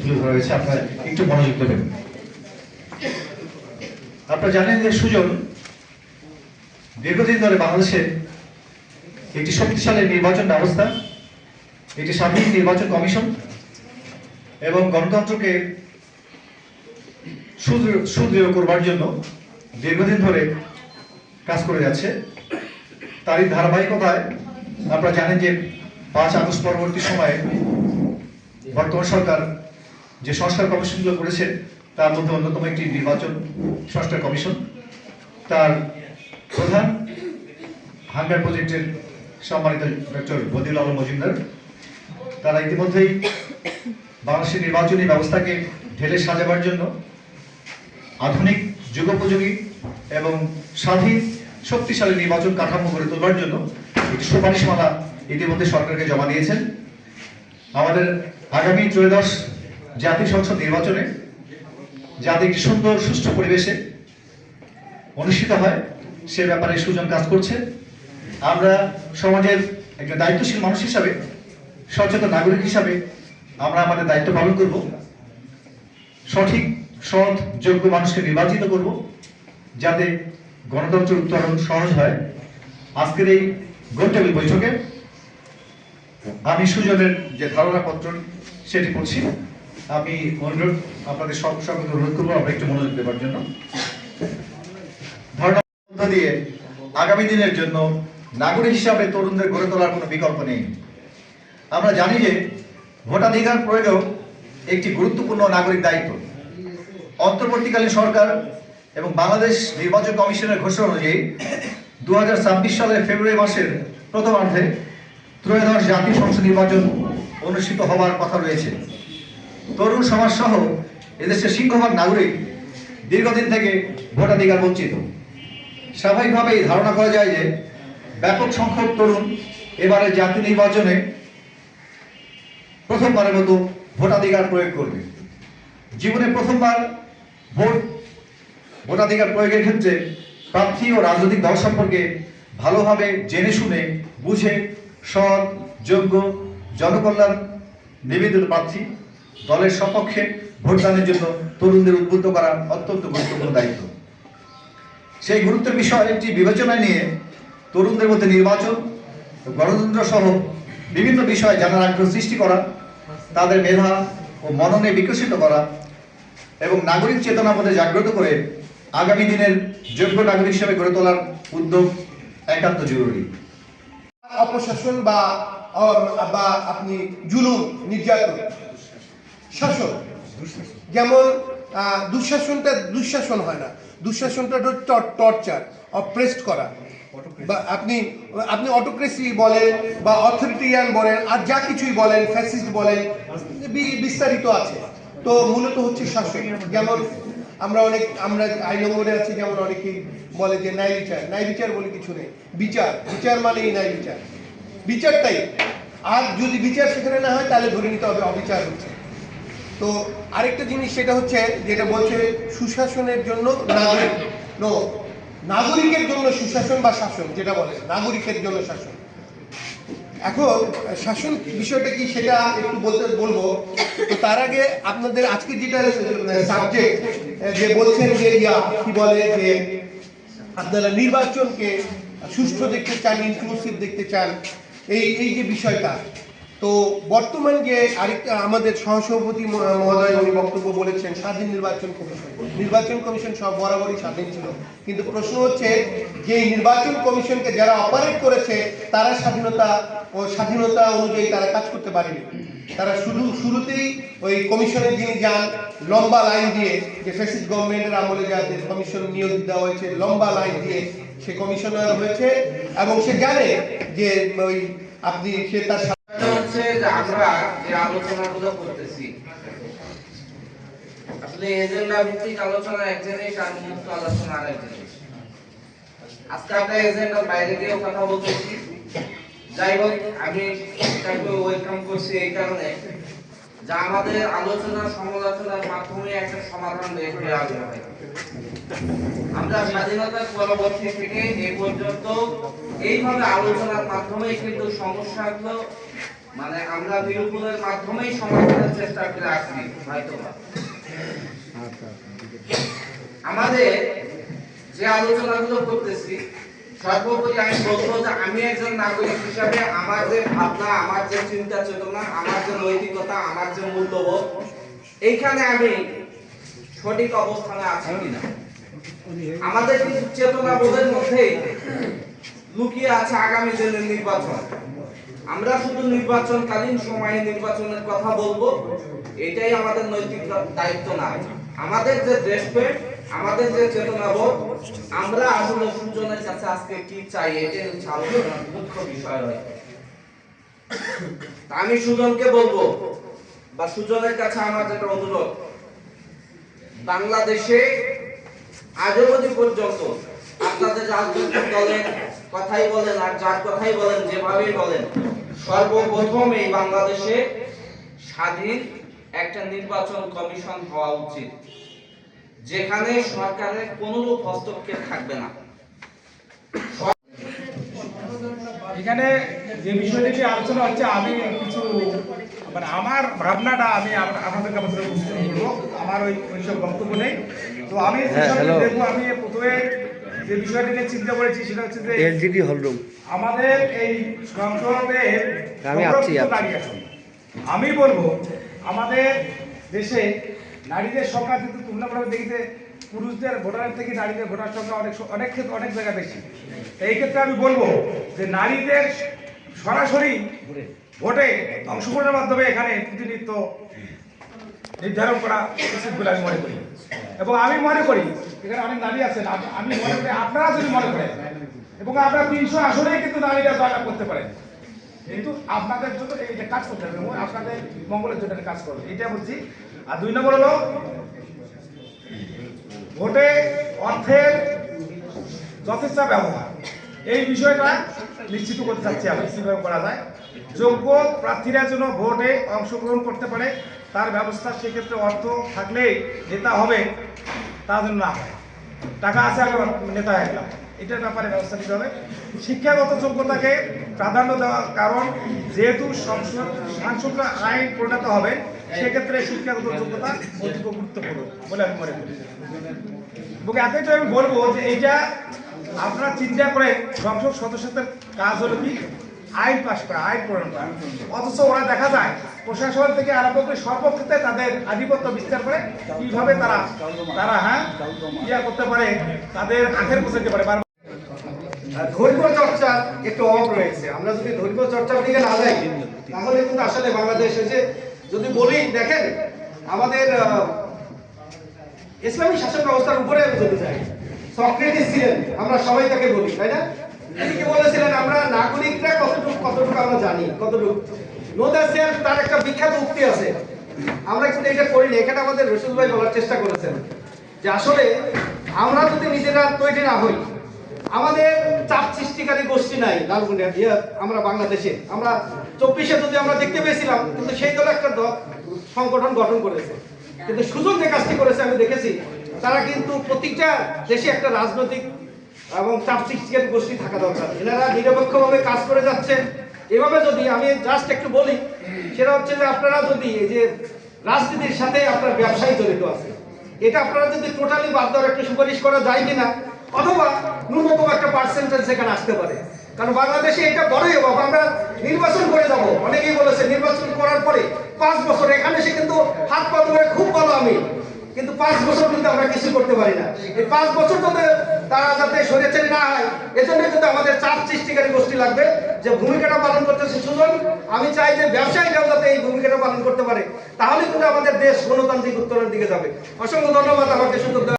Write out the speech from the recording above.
তুলে ধরা হয়েছে, আপনারা একটু মনোযোগ দেবেন। আপনারা জানেন যে সুজন দীর্ঘদিন ধরে বাংলাদেশে একটি শক্তিশালী নির্বাচন ব্যবস্থা, একটি স্বাধীন নির্বাচন কমিশন এবং গণতন্ত্রকে সুদৃঢ় করবার জন্য দীর্ঘদিন ধরে কাজ করে যাচ্ছে। তারই ধারাবাহিকতায় আপনারা জানেন যে 5 আগস্ট পরবর্তী সময়ে বর্তমান সরকার যে সংস্কার কমিশনগুলো করেছে তার মধ্যে অন্যতম একটি নির্বাচন সংস্কার কমিশন। তার প্রধান হাঙ্গার প্রজেক্টের সম্মানিত ডক্টর বদিউল আলম মজুমদার, তারা ইতিমধ্যেই বাংলাদেশের নির্বাচনী ব্যবস্থাকে ঢেলে সাজাবার জন্য আধুনিক যুগোপযোগী এবং স্বাধীন শক্তিশালী নির্বাচন কাঠামো গড়ে তোলবার জন্য একটি সুপারিশমালা ইতিমধ্যে সরকারকে জমা দিয়েছেন। আমাদের আগামী ত্রয়োদশ জাতীয় সংসদ নির্বাচনে যাতে একটি সুন্দর সুষ্ঠু পরিবেশে অনুষ্ঠিত হয় সে ব্যাপারে সুজন কাজ করছে। আমরা সমাজের একটা দায়িত্বশীল মানুষ হিসাবে, সচেতন নাগরিক হিসাবে আমরা আমাদের দায়িত্ব পালন করব, সঠিক সৎ যোগ্য মানুষকে নির্বাচিত করব যাতে গণতন্ত্রের উত্তরণ সহজ হয়। আজকের এই গোল টেবিল বৈঠকে আমি সুজনের যে ধারণাপত্র সেটি পড়ছি। আমি অনুরোধ আপনাদের সকলকে অনুরোধ করবো আমরা একটু মনোযোগ দেওয়ার জন্য। ধারণা দিয়ে আগামী দিনের জন্য নাগরিক হিসাবে তরুণদের গড়ে তোলার কোনো বিকল্প নেই। আমরা জানি যে ভোটাধিকার প্রয়োগেও একটি গুরুত্বপূর্ণ নাগরিক দায়িত্ব। অন্তর্বর্তীকালীন সরকার এবং বাংলাদেশ নির্বাচন কমিশনের ঘোষণা অনুযায়ী 2026 সালের ফেব্রুয়ারি মাসের প্রথমার্ধে ত্রয়োদশ জাতীয় সংসদ নির্বাচন অনুষ্ঠিত হওয়ার কথা রয়েছে। তরুণ সমাজ সহ এদেশের সিংহভাগ নাগরিক দীর্ঘদিন থেকে ভোটাধিকার বঞ্চিত। স্বাভাবিকভাবেই ধারণা করা যায় যে ব্যাপক সংখ্যক তরুণ এবারে জাতীয় নির্বাচনে প্রথমবারের মতো ভোটাধিকার প্রয়োগ করবে। জীবনে প্রথমবার ভোটাধিকার প্রয়োগের ক্ষেত্রে প্রার্থী ও রাজনৈতিক দল সম্পর্কে ভালোভাবে জেনে শুনে বুঝে সৎ যোগ্য জনকল্যাণ নিবেদিত প্রার্থী দলের সপক্ষে ভোটদানের জন্য তরুণদের উদ্বুদ্ধ করা অত্যন্ত গুরুত্বপূর্ণ দায়িত্ব। সেই গুরুত্বের বিষয়টি বিবেচনায় নিয়ে তরুণদের মধ্যে নির্বাচন, গণতন্ত্র সহ বিভিন্ন বিষয়ে জানার আগ্রহ সৃষ্টি করা, তাদের মেধা ও মননে বিকশিত করা এবং নাগরিক চেতনাবোধে জাগ্রত করে আগামী দিনের যোগ্য নাগরিক হিসেবে গড়ে তোলার উদ্যোগ একান্ত জরুরি। অপশাসন বা আপনি জুলুম, নির্যাতন, শাসন, যেমন দুঃশাসন হয় না, দুঃশাসনটা টর্চার, অপ্রেসড করা, বা আপনি অটোক্রেসি বলেন বা অথরিটিয়ান বলেন আর যা কিছুই বলেন, ফ্যাসিস্ট বলেন, বিস্তারিত আছে। তো মূলত হচ্ছে শাসন। যেমন আমরা আইনঙ্গনে আছি, যেমন অনেকেই বলে যে ন্যায় বিচার বলে কিছু নেই, বিচার মানেই ন্যায় বিচারটাই। আর যদি বিচার সেখানে না হয় তাহলে ধরে নিতে হবে অবিচার হচ্ছে। তো আরেকটা জিনিস সেটা হচ্ছে যেটা বলছে সুশাসনের জন্য নাগরিকের জন্য সুশাসন বা শাসন, যেটা বলে নাগরিকের জন্য শাসন। এখন শাসন বিষয়টা কি সেটা একটু বলবো। তো তার আগে আপনাদের আজকে যেটা সাবজেক্ট যে বলছেন যে কি বলে যে আপনারা নির্বাচনকে সুষ্ঠু দেখতে চান, ইনক্লুসিভ দেখতে চান, এই যে বিষয়টা। তো বর্তমান যে আরেকটা আমাদের সহসভাপতি মহোদয় উনি বক্তব্য বলেছেন স্বাধীন নির্বাচন কমিশন সব বরাবরই স্বাধীন ছিল, কিন্তু প্রশ্ন হচ্ছে যে নির্বাচন কমিশনকে যারা অপারেট করেছে তারা স্বাধীনতা অনুযায়ী তারা কাজ করতে পারেনি। তারা শুরুতেই ওই কমিশনের যিনি যান লম্বা লাইন দিয়ে, যে ফ্যাসিস্ট গভর্নমেন্টের আমলে যাদের কমিশন নিয়োগ দেওয়া হয়েছে লম্বা লাইন দিয়ে সে কমিশনার হয়েছে এবং সে জানে যে ওই আপনি সে তার হচ্ছে যে আমরা যে আলোচনাগুলো করতেছি আসলে এজেন্ডা ভিত্তিক আলোচনা এক জিনিস আর মুক্ত আলোচনা আরেক জিনিস। আজকে আমরা এজেন্ডার বাইরে গিয়েও কথা বলতেছি। যাই হোক, আমি এটাকে ওয়েলকাম করছি এই কারণে যে আমাদের আলোচনা সমালোচনার মাধ্যমে একটা সমাধান বের হয়ে আসবে। আমরা স্বাধীনতার পরবর্তী থেকে এই পর্যন্ত এইভাবে আলোচনার মাধ্যমে কিন্তু সমস্যাগুলো মানে আমরা নিরূপণের মাধ্যমেই সমাধানের চেষ্টা করে আসছি হয়তো আমাদের যে আলোচনাগুলো করতেছি সর্বোপরি আমি বলবো যে আমি একজন নাগরিক হিসাবে আমার যে ভাবনা, আমার যে চিন্তা চেতনা, আমার যে নৈতিকতা, আমার যে মূল্যবোধ, এইখানে আমি সঠিক অবস্থানে আছি কিনা। আমাদের কিছু চেতনা বোধের মধ্যেই লুকিয়ে আছে আগামী দিনের নির্বাচন। আমরা শুধু নির্বাচনকালীন সময়ে নির্বাচনের কথা বলবো, এটাই আমাদের নৈতিক দায়িত্ব না। আমাদের যে দেশপ্রেম, আমাদের যে চেতনাবোধ, আমরা আসলে সুজনের কাছে আজকে কি চাই, এটাই হচ্ছে আলোচনার মুখ্য বিষয় রয়েছে। আমি সুজনকে বলবো বা সুজনের কাছে আমার যেটা অনুরোধ, বাংলাদেশে আজও অবধি পর্যন্ত আপনাদের রাজনৈতিক দলের কথাই বলেন আর যার কথাই বলেন, যেভাবেই বলেন, সর্বপ্রথম এই বাংলাদেশে স্বাধীন একটা নির্বাচন কমিশন হওয়া উচিত, যেখানে সরকারের কোনরূপ হস্তক্ষেপ থাকবে না। এখানে যে বিষয়টি নিয়ে আলোচনা হচ্ছে, আমি কিছু মানে আমার ভাবনাটা আমি আপনাদের কাছে উপস্থাপন করবো। আমার ওইসব বক্তব্য নেই। তো আমি দেখবো, আমি প্রথমে যে বিষয়টি নিয়ে চিন্তা করেছি সেটা হচ্ছে যে এলজিডি হলরুম আমাদের এই সংসদে আমি নারী আছে। আমি বলবো আমাদের দেশে নারীদের সংখ্যা কিন্তু তুলনামূলক দেখিতে পুরুষদের ভোটারের থেকে নারীদের ভোটার সংখ্যা অনেক ক্ষেত্রে অনেক জায়গায় বেশি। এই ক্ষেত্রে আমি বলবো যে নারীদের সরাসরি ভোটে অংশগ্রহণের মাধ্যমে এখানে প্রতিনিধিত্ব নির্ধারণ করা উচিত বলে আমি মনে করি। এবং আমি মনে করি এখানে অনেক নারী আছেন, আমি মনে করি আপনারা যদি মনে করেন এবং আপনারা 300 আসনেই কিন্তু নারীরা জয়লাভ করতে পারেন, কিন্তু আপনাদের জন্য এইটা কাজ করতে হবে এবং আপনাদের মঙ্গলের জন্য কাজ করবে, এটা বলছি। আর 2 নম্বর হলো ভোটে অর্থের যথেষ্ট ব্যবহার। এই বিষয়টা নিশ্চিত করতে চাচ্ছি আমি কীভাবে করা যায়। যোগ্য প্রার্থীরা যেন ভোটে অংশগ্রহণ করতে পারে তার ব্যবস্থা, সেক্ষেত্রে অর্থ থাকলেই নেতা হবে তার জন্য না হয়, টাকা আছে আগে নেতা হয়ে গেলাম, এটার ব্যাপারে ব্যবস্থা নিতে হবে। শিক্ষাগত যোগ্যতাকে প্রাধান্য দেওয়ার কারণ, যেহেতু সাংসদরা আইন পরিণত হবে, সেক্ষেত্রে শিক্ষাগত যোগ্যতা অধিক গুরুত্বপূর্ণ বলে আমি মনে করি। এবং একইটা আমি বলবো যে এইটা আপনারা চিন্তা করে সংসদ সদস্যদের কাজ হলো কি আইন পাশ করা, আইন প্রণয়ন করা, অথচ ওরা দেখা যায় প্রশাসন থেকে আরম্ভ করে সর্বক্ষেত্রে তাদের আধিপত্য বিস্তার করে কিভাবে তারা ইয়া করতে পারে, তাদের আখের বসাতে পারে। ধর্ম চর্চা একটু অভাব রয়েছে। আমরা যদি ধর্ম চর্চার দিকে না যাই তাহলে কিন্তু আসলে বাংলাদেশে যে যদি বলি, দেখেন আমাদের ইসলামী শাসন ব্যবস্থার উপরে যদি যাই, সক্রেটিস ছিলেন, আমরা সবাই তাকে বলি, তাই না? তিনি কি বলেছিলেন, আমরা নাগরিকরা কতটুকু আমরা জানি, কতটুকু নো দ্য সেলফ, তার একটা বিখ্যাত উক্তি আছে। আমরা কিন্তু এটা করিনি। এখানে আমাদের রসুল ভাই বলার চেষ্টা করেছেন যে আসলে আমরা যদি নিজেরা তৈরি না হই, আমাদের চাপ সৃষ্টিকারী গোষ্ঠী নাই আমরা বাংলাদেশে, আমরা 24-এ যদি আমরা দেখতে পেয়েছিলাম, কিন্তু সেই দল একটা সংগঠন গঠন করেছে, কিন্তু সুযোগ যে কাজটি করেছে আমি দেখেছি, তারা কিন্তু প্রত্যেকটা দেশে একটা রাজনৈতিক এবং চাপ সৃষ্টিকারী গোষ্ঠী থাকা দরকার। এনারা নিরপেক্ষভাবে কাজ করে যাচ্ছেন। এভাবে যদি আমি জাস্ট একটু বলি, সেটা হচ্ছে যে আপনারা যদি এই যে রাজনীতির সাথে আপনার ব্যবসায়ী জড়িত আছে, এটা আপনারা যদি টোটালি বাদ দেওয়ার একটা সুপারিশ করা যায় কিনা, অথবা ন্যূনতম একটা পার্সেন্টেজ সেখানে আসতে পারে। কারণ বাংলাদেশে এটা বড়ই অভাব। আমরা নির্বাচন করে যাব, অনেকেই বলেছে নির্বাচন করার পরে 5 বছর এখানে সে কিন্তু হাত পা ধরে খুব ভালো আমি, কিন্তু 5 বছর কিন্তু আমরা কিছু করতে পারি না। এই 5 বছর যাতে তারা যাতে স্বৈরাচারী না হয়, এজন্য কিন্তু আমাদের চাপ সৃষ্টিকারী গোষ্ঠী লাগবে, যে ভূমিকাটা পালন করতেছে সুজন। আমি চাই যে ব্যবসায়ীরাও যাতে এই ভূমিকাটা পালন করতে পারে, তাহলে কিন্তু আমাদের দেশ গণতান্ত্রিক উত্তরের দিকে যাবে। অসংখ্য ধন্যবাদ আমাকে সুযোগ দেওয়ার।